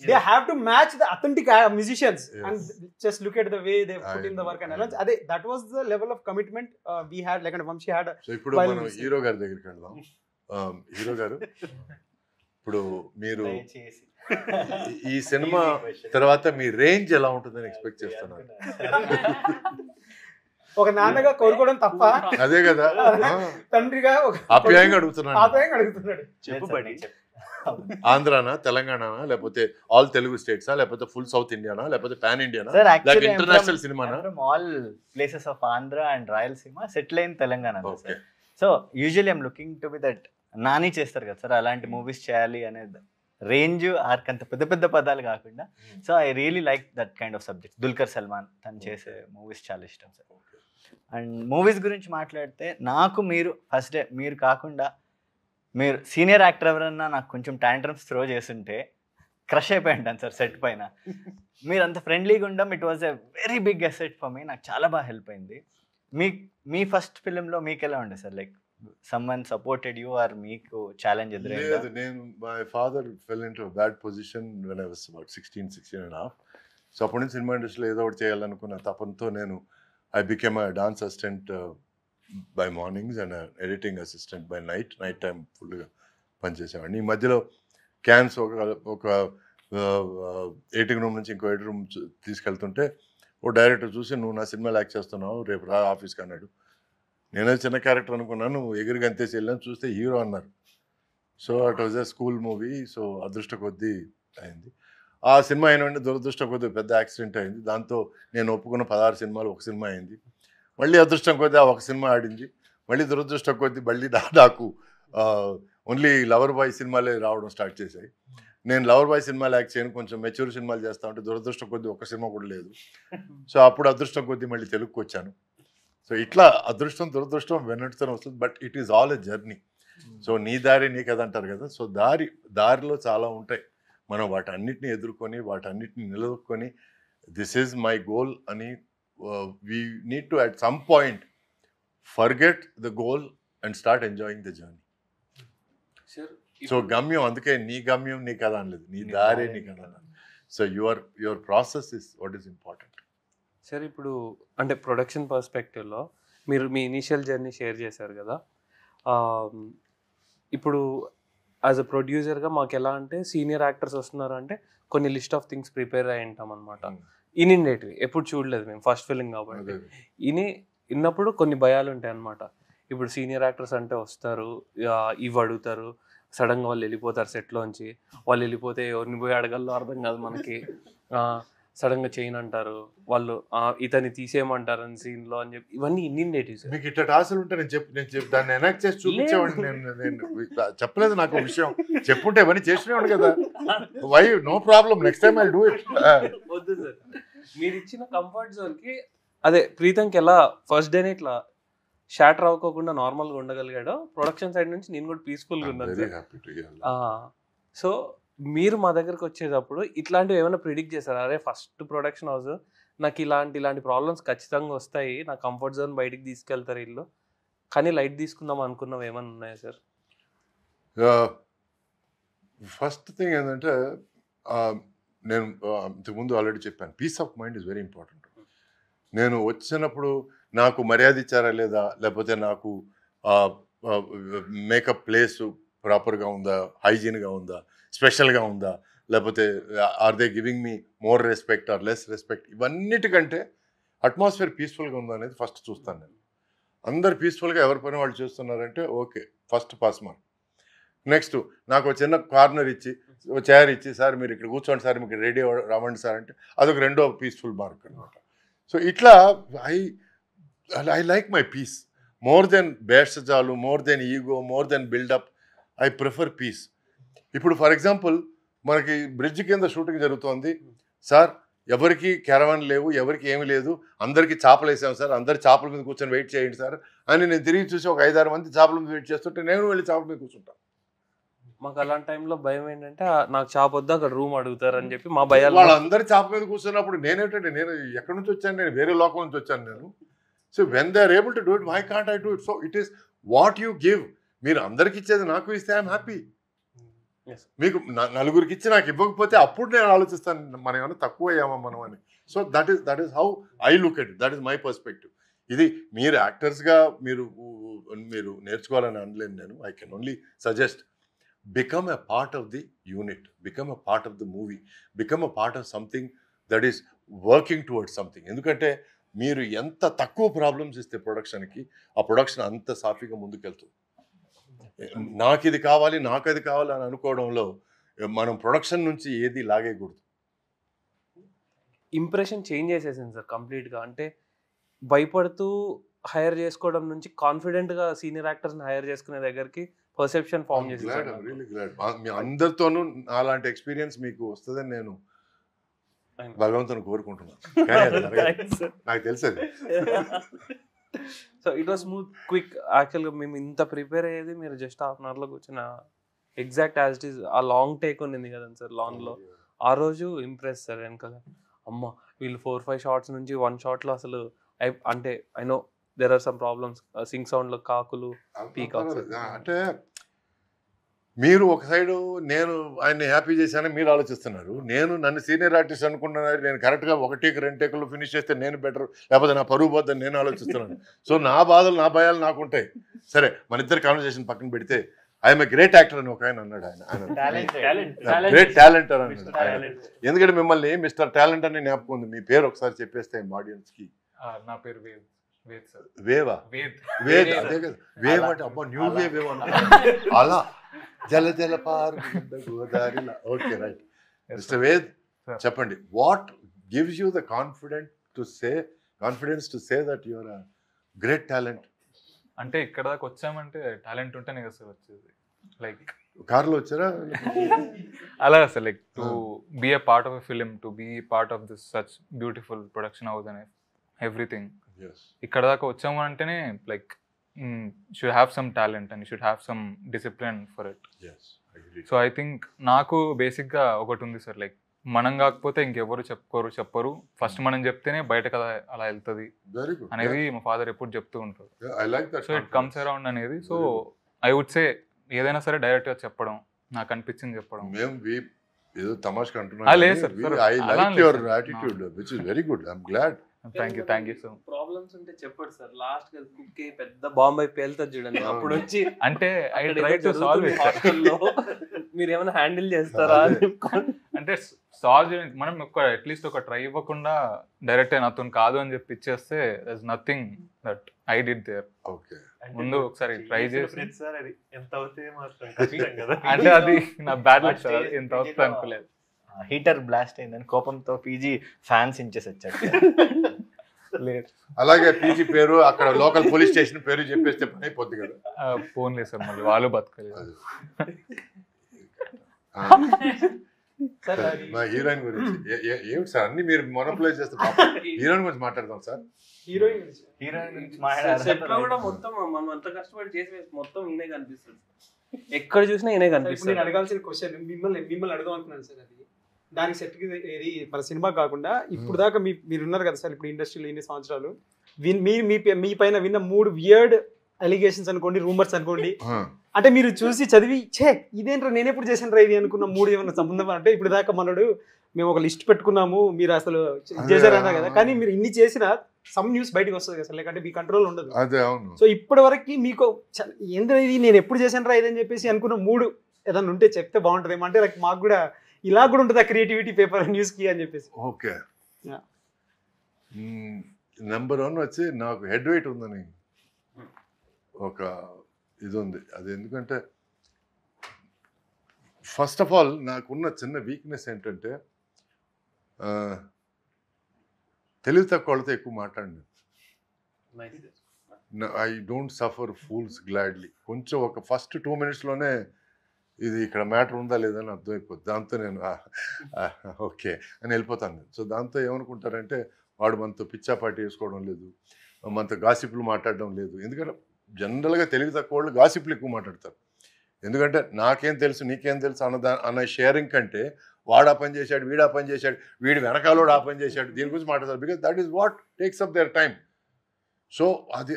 they have to match the authentic musicians. Yes. And just look at the way they put in the work and all. That was the level of commitment we had, like, and Vamshi had. So ఇప్పుడు మనం hero గారి దగ్గరికి వెళ్దాం. Hero గారు, ఇప్పుడు మీరు ఈ సినిమా తర్వాత మీ రేంజ్ ఎలా ఉంటుందని ఎక్స్పెక్ట్ చేస్తున్నారు? ఒక నాన్నగా కోరుకోవడం తప్ప, అదే కదా, తండ్రిగా ఆప్యాయంగా అడుగుతున్నాడు. చెప్పబడి ఆంధ్రానా, తెలంగాణనా, లేకపోతే ఆల్ తెలుగు స్టేట్సా, లేకపోతే ఫుల్ సౌత్ ఇండియానా, లేకపోతే పాన్ ఇండియానా, Sir, లేకపోతే actually ఇంటర్నేషనల్ సినిమానా? from all places of Andhra and Rayalaseema settle in Telangana. Okay. So usually I'm looking to be that Nani చేస్తారు కదా సార్ అలాంటి మూవీస్ చేయాలి అనేది రేంజ్ ఆర్కంత పెద్ద పెద్ద పదాలు కాకుండా. So I really like that kind of subject. Dulquer Salman తను చేసే మూవీస్ చాలా ఇష్టం సార్. అండ్ మూవీస్ గురించి మాట్లాడితే నాకు మీరు ఫస్ట్ డే మీరు కాకుండా మీరు సీనియర్ యాక్టర్ ఎవరన్నా నాకు కొంచెం టాంట్రమ్స్ త్రో చేస్తుంటే క్రష్ అయిపోయి ఉంటాను సార్ సెట్ పైన. మీరు అంత ఫ్రెండ్లీగా ఉండడం it was a very big asset for me. నాకు చాలా బాగా హెల్ప్ అయింది. మీ ఫస్ట్ ఫిలింలో మీకు ఎలా ఉండే sir? Like someone supported you or మీకు ఛాలెంజ్ ఎదురైందా? లేదు, నేను my father fell into bad position when I was about 16.5. So అప్పటి నుంచి సినిమా ఇండస్ట్రీలో ఏదో ఒకటి చేయాలనుకున్న తపంతో నేను I became a dance assistant by mornings and editing assistant by night time ఫుల్గా పనిచేసేవాడిని. ఈ మధ్యలో క్యాన్స్ ఒక ఎడిటింగ్ రూమ్ నుంచి ఇంకో ఎడిటింగ్ రూమ్ తీసుకెళ్తుంటే ఓ డైరెక్టర్ చూసి నువ్వు నా సినిమాలో యాక్ట్ చేస్తున్నావు, రేపు రా ఆఫీస్కి అన్నాడు. నేనే చిన్న క్యారెక్టర్ అనుకున్నాను, ఎగిరి గంతేసి వెళ్ళాను, చూస్తే హీరో అన్నారు. So at was a school movie. So అదృష్ట కొద్దీ అయింది. ఆ సినిమా అయిన దురదృష్టం కొద్దీ పెద్ద యాక్సిడెంట్ అయింది. దాంతో నేను ఒప్పుకున్న 16 సినిమాలు ఒక సినిమా అయింది. మళ్ళీ అదృష్టం కొద్దీ ఆ ఒక సినిమా ఆడింది. మళ్ళీ దురదృష్టం కొద్దీ మళ్ళీ నాకు ఓన్లీ లవర్ బాయ్ సినిమాలే రావడం స్టార్ట్ చేశాయి. నేను లవర్ బాయ్ సినిమాలు యాక్ట్ చేయను, కొంచెం మెచ్యూర్ సినిమాలు చేస్తా ఉంటే దురదృష్టం కొద్దీ ఒక సినిమా కూడా లేదు. సో అప్పుడు అదృష్టం కొద్దీ మళ్ళీ తెలుగుకి వచ్చాను. సో ఇట్లా అదృష్టం దురదృష్టం వెన్నట్టుతో వస్తుంది. But it is all a journey. So నీ దారి నీ కథ అంటారు కదా. సో దారిలో చాలా ఉంటాయి. మనం వాటన్నిటిని ఎదుర్కొని వాటన్నిటిని నిలదొక్కొని దిస్ ఈజ్ మై గోల్ అని we need to at some point forget the goal and start enjoying the journey. So గమ్యం, అందుకే నీ గమ్యం నీ కథ అనలేదు, నీ దారే నీ కథ అన్నది. So your process is what is important. Sir ఇప్పుడు అంటే ప్రొడక్షన్ పర్స్పెక్టివ్లో మీరు మీ ఇనీషియల్ జర్నీ షేర్ చేశారు కదా. ఇప్పుడు యాజ్ అ ప్రొడ్యూసర్గా మాకు ఎలా అంటే సీనియర్ యాక్టర్స్ వస్తున్నారు అంటే కొన్ని లిస్ట్ ఆఫ్ థింగ్స్ ప్రిపేర్ అయి ఉంటాం అనమాట. ఇనిండేటివి ఎప్పుడు చూడలేదు మేము, ఫస్ట్ ఫిలిం కాబట్టి. విన్నప్పుడు కొన్ని భయాలు ఉంటాయి అనమాట. ఇప్పుడు సీనియర్ యాక్టర్స్ అంటే వస్తారు, ఇవి అడుగుతారు, సడన్గా వాళ్ళు వెళ్ళిపోతారు సెట్లోంచి. వాళ్ళు వెళ్ళిపోతే ఎవరిని పోయి అడగాలో అర్థం కాదు మనకి. సడన్గా చేయను అంటారు వాళ్ళు, ఇతన్ని తీసేయమంటారు అని సీన్లో అని చెప్పి, ఇవన్నీ ఇన్నిండేటివ్స్. మీకు ఇట్లా టాసులు ఉంటే నేను చెప్పి దాన్ని ఎనాక్ట్ చేసి చూపించేవాడిని. నేను చెప్పలేదు నాకు ఒక విషయం, చెప్పుంటే ఇవన్నీ చేసినేవాడు కదా. Why no problem, next time I do it. వద్దు సార్, మీరు ఇచ్చిన కంఫర్ట్ జోన్కి అదే ప్రీతంకి ఎలా ఫస్ట్ డేనే ఇట్లా షాటర్ అవ్వకోకుండా నార్మల్గా ఉండగలిగాడో, ప్రొడక్షన్ సైడ్ నుంచి నేను కూడా పీస్ఫుల్గా ఉన్నాను. సో మీరు మా దగ్గరకు వచ్చేటప్పుడు ఇట్లాంటివి ఏమైనా ప్రిడిక్ట్ చేశారా? అరే ఫస్ట్ ప్రొడక్షన్ హౌస్, నాకు ఇలాంటి ప్రాబ్లమ్స్ ఖచ్చితంగా వస్తాయి, నా కంఫర్ట్ జోన్ బయటికి తీసుకెళ్తారు వీళ్ళు, కానీ లైట్ తీసుకుందాం అనుకున్నవి ఏమైనా ఉన్నాయా సార్? ఫస్ట్ థింగ్ ఏంటంటే, నేను ఇంతకుముందు ఆల్రెడీ చెప్పాను, peace of mind is very important. నేను వచ్చినప్పుడు నాకు మర్యాద ఇచ్చారా లేదా, లేకపోతే నాకు మేకప్ ప్లేసు ప్రాపర్గా ఉందా, హైజీన్గా ఉందా, స్పెషల్గా ఉందా, లేకపోతే are they giving me more respect or less respect, ఇవన్నిటికంటే అట్మాస్ఫియర్ పీస్ఫుల్గా ఉందా అనేది ఫస్ట్ చూస్తాను నేను. అందరు పీస్ఫుల్గా ఎవరి పని వాళ్ళు చేస్తున్నారంటే okay, first pass mark. Next నాకు చిన్న కార్నర్ ఇచ్చి, చైర్ ఇచ్చి, సార్ మీరు ఇక్కడ కూర్చోండి సార్, మీకు రెడీ రావండి సార్ అంటే అదొక రెండో పీస్ఫుల్ మార్క్ అనమాట. సో ఇట్లా I like my peace more than బేర్సజాలు, more than ego, more than buildup. I prefer peace. ఇప్పుడు ఫర్ ఎగ్జాంపుల్ మనకి బ్రిడ్జ్ కింద షూటింగ్ జరుగుతోంది సార్, ఎవరికి క్యారవాన్ లేవు, ఎవరికి ఏమి లేదు, అందరికీ చేపలు వేసాం సార్, అందరు చేపల మీద కూర్చొని వెయిట్ చేయండి సార్ అని నేను తిరిగి చూసి ఒక 5-6 మంది చేపల మీద వెయిట్ చేస్తుంటే నేను వెళ్ళి చేపల మీద కూర్చుంటాను. మాకు అలాంటి టైంలో భయం ఏంటంటే నాకు చేప వద్దు, అక్కడ రూమ్ అడుగుతారని చెప్పి మా భయాలు. వాళ్ళందరూ చేప మీద కూర్చున్నప్పుడు నేనేంటంటే, నేను ఎక్కడి నుంచి వచ్చాను, నేను వేరే లోకం నుంచి వచ్చాను నేను. So when they are able to do it, why can't I do it? So it is what you give. మీరు అందరికి ఇచ్చేది నాకు ఇస్తే ఐఎమ్ హ్యాపీ. మీకు నలుగురికి ఇచ్చి నాకు ఇవ్వకపోతే అప్పుడు నేను ఆలోచిస్తాను మనం ఏమైనా తక్కువ అయ్యామా మనం అని. So that is how I look at it, that is my perspective. ఇది మీరు యాక్టర్స్గా మీరు నేర్చుకోవాలని అనలేను నేను. I can only suggest, become a part of the unit, become a part of the movie, become a part of something that is working towards something. ఎందుకంటే మీరు ఎంత తక్కువ problems ఇస్తే ప్రొడక్షన్కి, ఆ ప్రొడక్షన్ అంత సాఫీగా ముందుకెళ్తుంది. నాకు ఇది కావాలి, నాకు అది కావాలి అని అనుకోవడంలో మనం ప్రొడక్షన్ నుంచి ఏది లాగేయకూడదు. ఇంప్రెషన్ చేంజ్ చేసేసింది సార్ కంప్లీట్గా. అంటే భయపడుతూ హైర్ చేసుకోవడం నుంచి కాన్ఫిడెంట్గా సీనియర్ యాక్టర్స్ని హైర్ చేసుకునే దగ్గరికి పర్సెప్షన్ ఫామ్ చేసేసారు. మీ అందరితోనూ అలాంటి ఎక్స్పీరియన్స్ మీకు వస్తుందని నేను భగవంతుని కోరుకుంటున్నాను. నాకు తెలుసు. So it was smooth, quick. యాక్చువల్గా మేము ఇంత ప్రిపేర్ అయ్యేది మీరు జస్ట్ హాఫ్ అన్ అవర్లో కూర్చున్న ఎగ్జాక్ట్ యాజ్ ఇట్ ఈస్. ఆ లాంగ్ టేక్ ఉన్నింది కదండి సార్ లాన్లో, ఆ రోజు ఇంప్రెస్ సార్ వెనకాల. అమ్మ వీళ్ళు 4-5 షార్ట్స్ నుంచి 1 షాట్లో అసలు అంటే I know there are some problems, sync సౌండ్లో కాకులు, పీకాక్స్. అంటే మీరు ఒక సైడు నేను ఆయన్ని హ్యాపీ చేశానని మీరు ఆలోచిస్తున్నారు, నేను నన్ను సీనియర్ ఆర్టిస్ట్ అనుకున్నాను, నేను కరెక్ట్గా 1-2 టేకులు ఫినిష్ చేస్తే నేను బెటర్, లేకపోతే నా పరువు పోద్దని నేను ఆలోచిస్తున్నాను. సో నా బాధలు, నా భయాలు నాకు ఉంటాయి. సరే, మన ఇద్దరు కాన్వర్సేషన్ పక్కన పెడితే ఐఎమ్ ఏ గ్రేట్ యాక్టర్ అని ఒక ఆయన అన్నాడు. ఆయన గ్రేట్ టాలెంట్ అని అన్నాడు. ఎందుకంటే మిమ్మల్ని మిస్టర్ టాలెంట్ అని జ్ఞాపకం ఉంది. మీ పేరు ఒకసారి చెప్పేస్తే ఆడియన్స్కి. నా పేరు వేవ్. వేవా? వేద్, అదే కదా. వేవ్ అంటే అబ్బా న్యూ వేవ్ అలా జల జల పారు గోదావరిలా. Okay, right. మిస్టర్ వేద్, చెప్పండి, what gives you the confidence to say that you are a great talent? అంటే ఇక్కడ దాకా వచ్చామంటే టాలెంట్ ఉంటేనే కదా సార్ వచ్చేది. లైక్ కార్లో వచ్చారా? అలా sir, like to be a part of a film, to be part of this such beautiful production house అనే ఎవ్రీథింగ్. ఇక్కడ దాకా వచ్చాము అంటేనే like should have some talent and should have some discipline for it. So I think నాకు బేసిక్గా ఒకటి ఉంది sir, like మనం కాకపోతే ఇంకెవరు చెప్పరు, ఫస్ట్ మనం చెప్తేనే బయట కదా అలా వెళ్తుంది అనేది మా ఫాదర్ ఎప్పుడు చెప్తూ ఉంటారు. సో ఇట్ కమ్స్ అరౌండ్ అనేది. సో ఐ వుడ్ సే ఏదైనా సరే డైరెక్ట్గా చెప్పడం, నాకు అనిపించింది చెప్పడం. ఏదో తమాషా అంటున్నాను. లేదు sir, I like your attitude which is very good. I am glad. Thank you so. Problems ఉంటే చెప్పండి సార్, లాస్ట్ గా కుక్కి పెద్ద బాంబ్ అయి పేలుతుంది చూడండి, అప్పుడు వచ్చి అంటే I try to solve it. హాస్టల్లో మీరు ఏమైనా హ్యాండిల్ చేస్తారా? అంటే సాల్వ్ మనం అట్లీస్ట్ ఒక ట్రై ఇవ్వకుండా డైరెక్ట్ నాతో కాదు అని చెప్పి ఇచ్చేస్తే there nothing that I did there. Okay, ముందు ఒకసారి ట్రై చేసి సార్ అది ఎంత అవుతే మాత్రం కష్టం కదా. అంటే అది నా బ్యాడ్ లక్ సార్, ఎంత అవుతుంది అనుకోలేదు. హీటర్ బ్లాస్ట్ అయిందని కోపంతో పీజీ ఫ్యాన్స్ ఇంచేసి వచ్చాడు. లేదు అలాగే పీజీ పేరు అక్కడ లోకల్ పోలీస్ స్టేషన్ పేరు చెప్పేస్తే పని అయిపోద్ది కదా. ఫోన్ లేదు సార్, మళ్ళీ వాళ్ళు బతకలేదు. మా హీరోయిన్ గురించి ఏమిటి సార్ అన్ని మీరు మొనోప్లైజ్ చేస్తే హీరోయిన్ గురించి మాట్లాడదాం సార్. హీరోయిన్ గురించి సెట్లో కూడా మొత్తం మనం అంత కష్టపడి చేసి మొత్తం ఈయనే కనిపిస్తుంది, ఎక్కడ చూసినా ఈయనే ఇప్పుడు కనిపిస్తుంది. నేను అడగాల్సిన క్వశ్చన్ మిమ్మల్ని అడగదాం అనుకున్నాను సార్. అది దానికి సెట్కి ఏది మన సినిమా కాకుండా ఇప్పుడు దాకా మీరు ఉన్నారు కదా సార్ ఇప్పుడు ఇండస్ట్రీలో ఇన్ని సంవత్సరాలు మీ పైన విన్న 3 వియర్డ్ అలిగేషన్స్ అనుకోండి, రూమర్స్ అనుకోండి, అంటే మీరు చూసి చదివి ఇదేంట్రా నేను ఎప్పుడు చేశాను రా ఇది అనుకున్న 3 ఏమన్నా సంబంధం అంటే ఇప్పుడు దాకా మనడు మేము ఒక లిస్ట్ పెట్టుకున్నాము మీరు అసలు చేశారన్నా కదా, కానీ మీరు ఇన్ని చేసిన సమ్ న్యూస్ బయటకు వస్తుంది కదా సార్, లేకంటే మీ కంట్రోల్ ఉండదు. అదే అవును. సో ఇప్పటి వరకు మీకు ఏంద్రా ఇది నేను ఎప్పుడు చేశాను రా ఇదని చెప్పేసి అనుకున్న 3 ఏదన్నా ఉంటే చెప్తే బాగుంటుందేమో, అంటే లైక్ మాకు కూడా ఇలా కూడా ఉంటుంది ఆ క్రియేటివిటీ పేపర్ న్యూస్కి అని చెప్పేసి. ఓకే, నెంబర్ 1 వచ్చి నాకు హెడ్ వెయిట్ ఉందని ఒక ఇది ఉంది. అది ఎందుకంటే ఫస్ట్ ఆఫ్ ఆల్ నాకున్న చిన్న వీక్నెస్ ఏంటంటే తెలివి తక్కువ వాళ్ళతో ఎక్కువ మాట్లాడినాను. I don't suffer fools gladly. కొంచెం ఒక ఫస్ట్ 2 minutesలోనే ఇది ఇక్కడ మ్యాటర్ ఉందా లేదని అర్థమైపోద్ది. దాంతో నేను ఓకే అని వెళ్ళిపోతాను. సో దాంతో ఏమనుకుంటారంటే వాడు మనతో పిచ్చాపాటి వేసుకోవడం లేదు, మనతో గాసిప్లు మాట్లాడడం లేదు. ఎందుకంటే జనరల్గా తెలివి తక్కువ వాళ్ళు గాసిప్లు ఎక్కువ మాట్లాడతారు. ఎందుకంటే నాకేం తెలుసు నీకేం తెలుసు అన్న షేరింగ్ కంటే వాడు ఆ పని చేశాడు, వీడు ఆ పని చేశాడు, వీడు వెనకాలోడు ఆ పని చేశాడు, దీని గురించి మాట్లాడతారు. Because that is what takes up their time. సో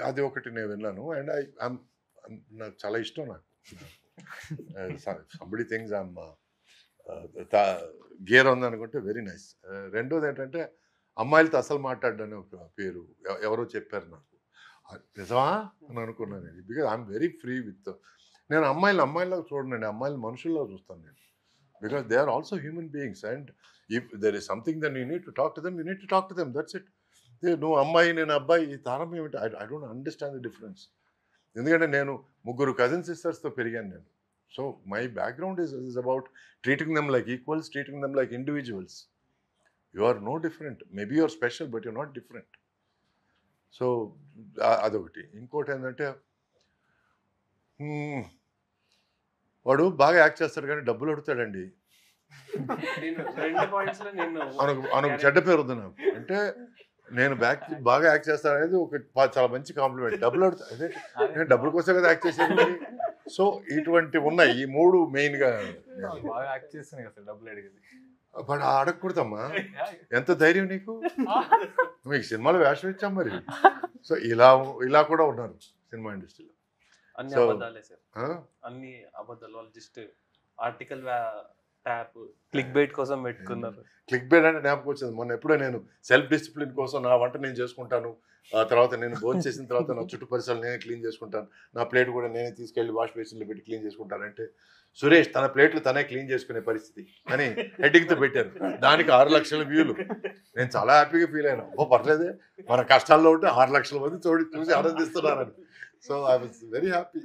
అది ఒకటి నేను విన్నాను. అండ్ నాకు చాలా ఇష్టం. నాకు సంబడి థింగ్స్ గేర్ ఉందనుకుంటే వెరీ నైస్. రెండోది ఏంటంటే అమ్మాయిలతో అసలు మాట్లాడని ఒక పేరు ఎవరో చెప్పారు నాకు. నిజమా అని అనుకున్నాను నేను. Because I'm very free with. నేను అమ్మాయిలాగా చూడనండి, అమ్మాయిలు మనుషుల్లో చూస్తాను నేను. Because they are also human beings. And if there is something then you need to talk to them, you need to talk to them, that's it. నువ్వు అమ్మాయి నేను అబ్బాయి ఈ తారం ఏమిటి? I don't understand the difference. ఎందుకంటే నేను 3 cousin సిస్టర్స్తో పెరిగాను నేను. So my background is about treating them like equals, treating them like individuals. You are no different. Maybe you are special, but you're not different. So అదొకటి. ఇంకోటి ఏంటంటే వాడు బాగా యాక్ట్ చేస్తాడు కానీ డబ్బులు అడుగుతాడండి. అనొక చెడ్డ పేరు ఉంది నాకు. అంటే నేను బాగా యాక్ట్ చేస్తాను అనేది ఒక చాలా మంచి కాంప్లిమెంట్. డబ్బులు అడుగుతా అదే నేను డబ్బుల కోసం కదా యాక్ట్ చేసేది. సో ఇటువంటి ఉన్నాయి ఈ 3 మెయిన్గా. బాగా యాక్ట్ చేస్తాను కదా డబ్బులు అడిగేది. వాడు అడగకూడదమ్మా, ఎంత ధైర్యం నీకు, మీకు సినిమాలో వేషం ఇచ్చాం మరి. సో ఇలా కూడా ఉన్నారు సినిమా ఇండస్ట్రీలో. అన్ని అబద్ధాలే సార్, అన్ని అబద్ధాలు. వాళ్ళు just article tap click bait కోసం పెట్టుకున్నారు. క్లిక్ బైట్ అంటే జ్ఞాపకం వచ్చింది. మొన్న ఎప్పుడో నేను సెల్ఫ్ డిసిప్లిన్ కోసం నా వంట నేను చేసుకుంటాను, ఆ తర్వాత నేను భోజనం చేసిన తర్వాత నా చుట్టూ పరిసరాలు నేనే క్లీన్ చేసుకుంటాను, నా ప్లేట్ కూడా నేనే తీసుకెళ్ళి వాష్ బేసిన్లో పెట్టి క్లీన్ చేసుకుంటానంటే సురేష్ తన ప్లేట్లు తనే క్లీన్ చేసుకునే పరిస్థితి అని హెడ్డింగ్తో పెట్టారు. దానికి 6 లక్షల వ్యూలు. నేను చాలా హ్యాపీగా ఫీల్ అయినా. పర్లేదే మన కష్టాల్లో ఉంటే 6 లక్షల మంది చూసి ఆనందిస్తున్నారని. So I was very happy.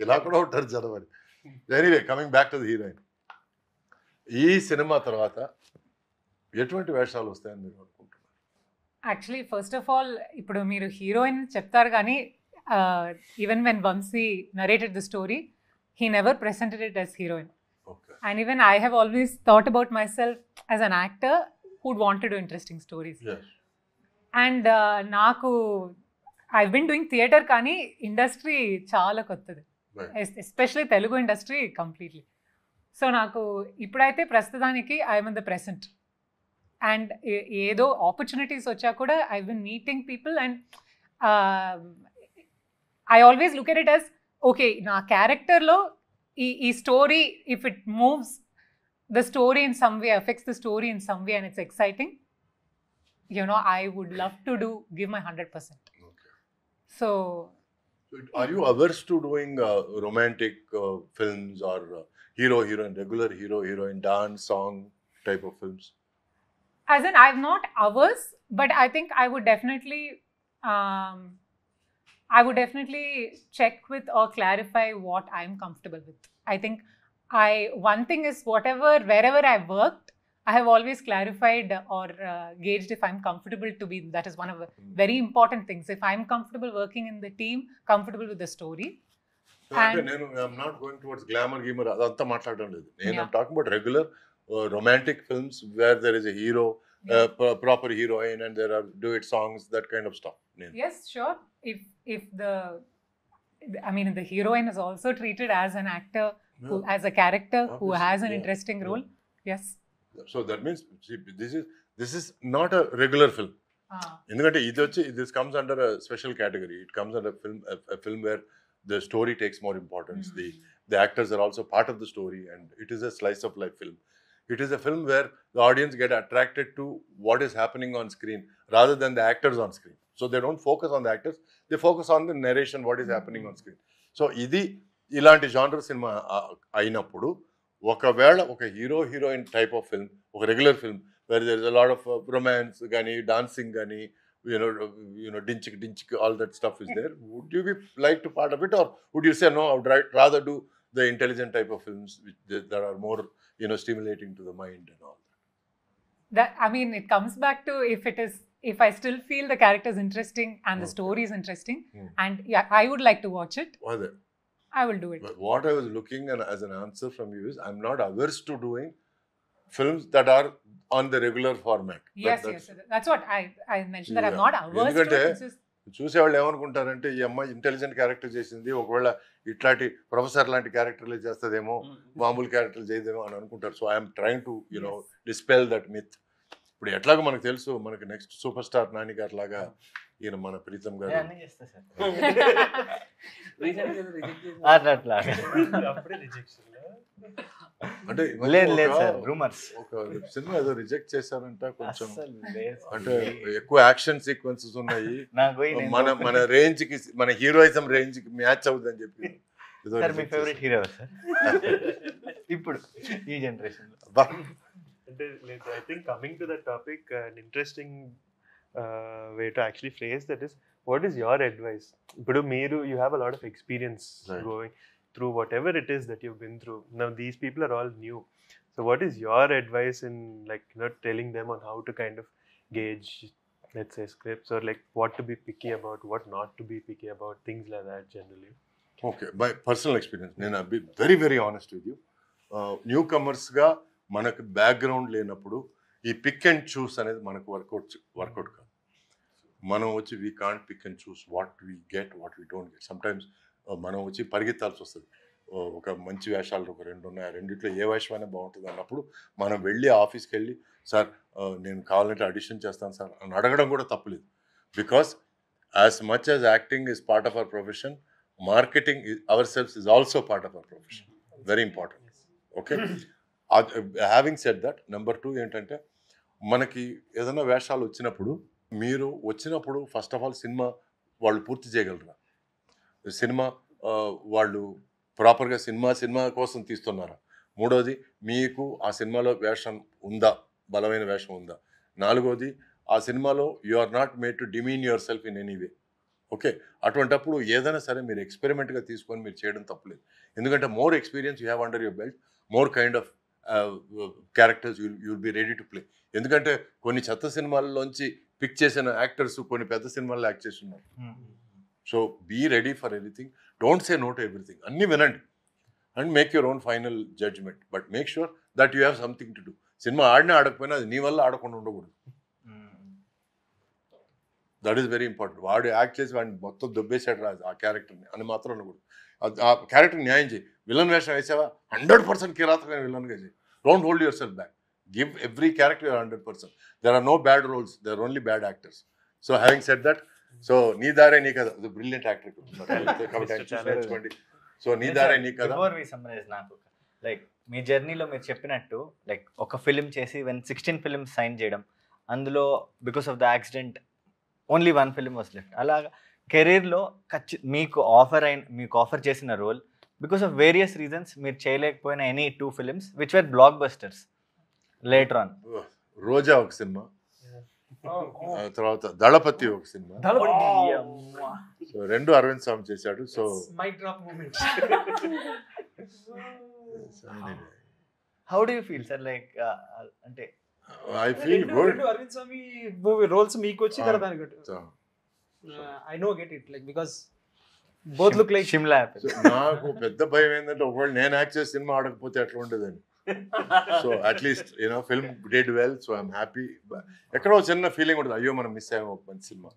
ఇలా కూడా ఉంటారు జనం అని. Anyway coming back to the heroine, ఈ సినిమా తర్వాత ఎటువంటి వేషాలు వస్తాయని మీరు అనుకుంటున్నారు? యాక్చువల్లీ ఫస్ట్ ఆఫ్ ఆల్ ఇప్పుడు మీరు హీరోయిన్ చెప్తారు కానీ even when Vamsi narrated the story he never presented it as heroine. Okay. And even I have always thought about myself as an actor who'd want to do interesting stories. Yes. And I've been doing theatre కానీ industry చాలా కొత్తది, especially Telugu industry completely. So నాకు ఇప్పుడైతే ప్రస్తుతానికి I'm in the present. And ఏదో opportunities వచ్చా కూడా I been meeting people and I always look at it as okay నా క్యారెక్టర్లో ఈ story if it moves the story in some way, affects the story in some way and it's exciting, I would love to give my 100%. Okay. So are you averse to doing romantic films or hero heroine, regular hero heroine, dance song? type of films? As in, I've not hours, but I think I would definitely check with or clarify what I'm comfortable with. I think one thing is wherever I've worked, I have always clarified or gauged if I'm comfortable to be. That is one of the very important things. If I'm comfortable working in the team, comfortable with the story. I'm not going towards glamour, gimmer. Adantha maatladam ledu. I'm talking about regular romantic films where there is a hero, proper heroine, and there are duet songs, that kind of stuff. Yes, sure. If the heroine is also treated as an actor, as a character who has an interesting role. Yes. So that means this is not a regular film. Endukante this comes under a special category. It comes under a film where the story takes more importance. The actors are also part of the story, and it is a slice of life film. It is a film where the audience get attracted to what is happening on screen rather than the actors on screen. So they don't focus on the actors, they focus on the narration, what is happening on screen. So ఇలాంటి genre cinema అయినప్పుడు ఒకవేళ ఒక heroine type of film, ఒక regular film where there is a lot of romance కానీ dancing కానీ డించిక్ all that stuff is there, would you be like to part of it, or would you say no, I would rather do the intelligent type of films that are more stimulating to the mind and all that? It comes back to if I still feel the character is interesting and the story is interesting, and I would like to watch it, I will do it. But what I was looking as an answer from you is, I'm not averse to doing films that are on the regular format. Yes, that's what I mentioned, that I'm not averse to it. చూసేవాళ్ళు ఏమనుకుంటారంటే ఈ అమ్మాయి intelligent character చేసింది, ఒకవేళ ఇట్లాంటి professor లాంటి క్యారెక్టర్లు చేస్తుందేమో, మామూలు క్యారెక్టర్లు చేయదేమో అని అనుకుంటారు. So I'm trying to dispel that myth. ఇప్పుడు ఎట్లాగో మనకు తెలుసు, మనకి నెక్స్ట్ సూపర్ స్టార్ నాని గారు లాగా ఈయన మన ప్రీతం గారు అంటే ఒక సినిమా ఏదో రిజెక్ట్ చేశారంట కొంచెం, అంటే ఎక్కువ యాక్షన్ సీక్వెన్సెస్ ఉన్నాయి, మన రేంజ్ కి, మన హీరోయిజం రేంజ్ కి మ్యాచ్ అవుతుందని చెప్పి. ఇప్పుడు ఈ generation I think coming to that topic, an interesting way to actually phrase that is, what is your advice? You have a lot of experience going through whatever it is that you've been through. Now these people are all new. So what is your advice in telling them on how to kind of gauge, let's say, scripts, or what to be picky about, what not to be picky about, things like that generally? Okay, by personal experience, I'll be very, very honest with you. Newcomers ga మనకు background లేనప్పుడు ఈ pick and చూస్ అనేది మనకు work out కాదు. మనం వచ్చి we can't pick and choose what we get, what we don't get. Sometimes మనం వచ్చి పరిగెత్తాల్సి వస్తుంది. ఒక మంచి వేషాలు ఒక 2 ఉన్నాయి, ఆ రెండిట్లో ఏ వేషమైనా బాగుంటుంది అన్నప్పుడు మనం వెళ్ళి ఆఫీస్కి వెళ్ళి, సార్ నేను కావాలంటే ఆడిషన్ చేస్తాను సార్ అని అడగడం కూడా తప్పులేదు. Because as much as acting is part of our profession, marketing our selfs is also part of our profession. Very important. Okay, having said that, number 2 ఏంటంటే, మనకి ఏదైనా వేషాలు వచ్చినప్పుడు ఫస్ట్ ఆఫ్ ఆల్ సినిమా వాళ్ళు పూర్తి చేయగలరా, సినిమా వాళ్ళు ప్రాపర్గా సినిమా కోసం తీస్తున్నారా, మూడోది మీకు ఆ సినిమాలో వేషం ఉందా, బలమైన వేషం ఉందా, నాలుగోది ఆ సినిమాలో you are not made to demean your self in any way. Okay, అటువంటప్పుడు ఏదైనా సరే మీరు ఎక్స్పెరిమెంట్గా తీసుకొని మీరు చేయడం తప్పలేదు. ఎందుకంటే more experience you have under your belt, more kind of characters you'll be ready to play. ఎందుకంటే కొన్ని చెత్త సినిమాల్లోంచి పిక్ చేసిన యాక్టర్స్ కొన్ని పెద్ద సినిమాల్లో యాక్ట్ చేస్తున్నారు. So be ready for everything, don't say no to everything, అన్నీ వినండి and make your own final judgment. But make sure that you have something to do. సినిమా ఆడినా ఆడకపోయినా అది నీ వల్ల ఆడకుండా ఉండకూడదు. That is very important. వాడు యాక్ట్ చేసి వాడిని మొత్తం దొబ్బేసాడు రాదు ఆ క్యారెక్టర్ని అని మాత్రం ఉండకూడదు. ఆ క్యారెక్టర్ న్యాయం చేయి. విలన్ వేషం వేసావా 100% కిరాతకమైన విలన్గా చేయి. Don't hold your self back. Give every character 100%. There are no bad roles, there are only bad actors. So having said that, so నీ దారే నీ కదా, బ్రిలియంట్ యాక్టర్. సో నీ దారే నీ కదా. నాకు లైక్ మీ జర్నీలో మీరు చెప్పినట్టు లైక్ ఒక ఫిలిం చేసి 16 ఫిలిమ్స్ సైన్ చేయడం, అందులో because of the accident only 1 film was left. అలాగా కెరీర్లో మీకు ఆఫర్ చేసిన role because of various reasons మీరు చేయలేకపోయిన any 2 films which were blockbusters. Later on. Roja ఒక సినిమా, తర్వాత దళపతి ఒక సినిమా. సో 2 అరవింద్ స్వామి చేశాడు. So how do you feel sir? Like అంటే I feel good. Arvind Swami movie roles మీకు వచ్చి కదా దానికి I know get it like because both look like Shimla. నాకు పెద్ద భయం ఏంటంటే ఒకవేళ నేను యాక్ట్ చేసి సినిమా ఆడకపోతే ఎట్లా ఉండేదని. So at least film did well, so I'm happy. ఎక్కడో చిన్న ఫీలింగ్ ఉంటుంది, అయ్యో మనం మిస్ అయ్యాము ఒక మంచి సినిమా,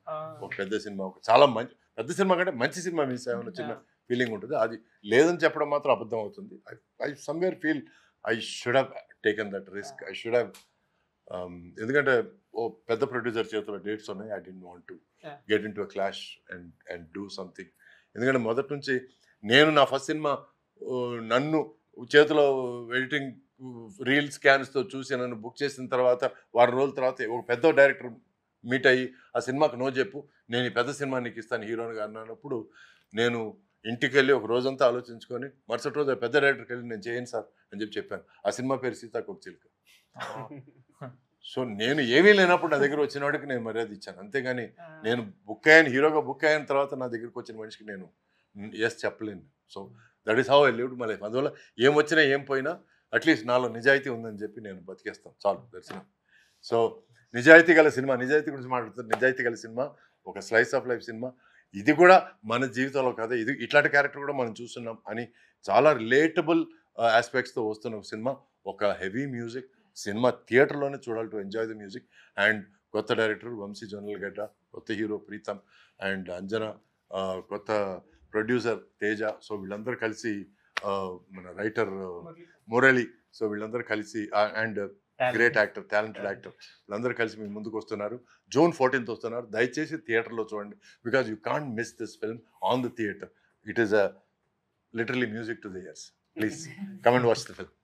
ఒక పెద్ద సినిమా, ఒక చాలా మంచి పెద్ద సినిమా కంటే మంచి సినిమా మిస్ అయ్యామని చిన్న ఫీలింగ్ ఉంటుంది. అది లేదని చెప్పడం మాత్రం అబద్ధం అవుతుంది. I somewhere feel I should have taken that risk. I should have, ఎందుకంటే ఓ పెద్ద ప్రొడ్యూసర్ చేతిలో డేట్స్ ఉన్నాయి. I don't want to get in to a clash and do something. ఎందుకంటే మొదటి నుంచి నేను నా ఫస్ట్ సినిమా నన్ను చేతిలో ఎడిటింగ్ రీల్ స్కాన్స్తో చూసి నన్ను బుక్ చేసిన తర్వాత వారం రోజుల తర్వాత ఒక పెద్ద డైరెక్టర్ మీట్ అయ్యి ఆ సినిమాకి నో చెప్పు, నేను ఈ పెద్ద సినిమా నీకు ఇస్తాను హీరోని గారు అన్నప్పుడు నేను ఇంటికి వెళ్ళి ఒక రోజంతా ఆలోచించుకొని మరుసటి రోజు పెద్ద డైరెక్టర్కి వెళ్ళి నేను చేయను సార్ అని చెప్పాను. ఆ సినిమా పేరు సీతాకోకచిలుక. సో నేను ఏమీ లేనప్పుడు నా దగ్గర వచ్చిన వాడికి నేను మర్యాద ఇచ్చాను, అంతేగాని నేను బుక్ అయ్యాను హీరోగా బుక్ అయిన తర్వాత నా దగ్గరికి వచ్చిన మనిషికి నేను ఎస్ చెప్పలేను. So that is how I lived my life. అందువల్ల ఏం వచ్చినా ఏం పోయినా అట్లీస్ట్ నాలో నిజాయితీ ఉందని చెప్పి నేను బతికేస్తాను, చాలు దర్శనం. సో నిజాయితీ గల సినిమా, నిజాయితీ గురించి మాట్లాడుతుంది. నిజాయితీ గల సినిమా, ఒక స్లైస్ ఆఫ్ లైఫ్ సినిమా. ఇది కూడా మన జీవితంలో కదా, ఇది ఇట్లాంటి క్యారెక్టర్ కూడా మనం చూస్తున్నాం అని చాలా రిలేటబుల్ ఆస్పెక్ట్స్తో వస్తున్న ఒక సినిమా. ఒక హెవీ మ్యూజిక్ సినిమా థియేటర్లోనే చూడాలి to enjoy the music. And కొత్త డైరెక్టర్ వంశీ జొన్నలగడ్డ, కొత్త హీరో ప్రీతం అండ్ అంజనా, కొత్త ప్రొడ్యూసర్ తేజ. సో వీళ్ళందరూ కలిసి మన రైటర్ మురళి, సో వీళ్ళందరూ కలిసి and great actor, talented actor, వీళ్ళందరూ కలిసి మీ ముందుకు వస్తున్నారు. June 14th వస్తున్నారు. దయచేసి థియేటర్లో చూడండి, because you can't miss this film on the theatre. It is literally music to the years. Please come and watch the film.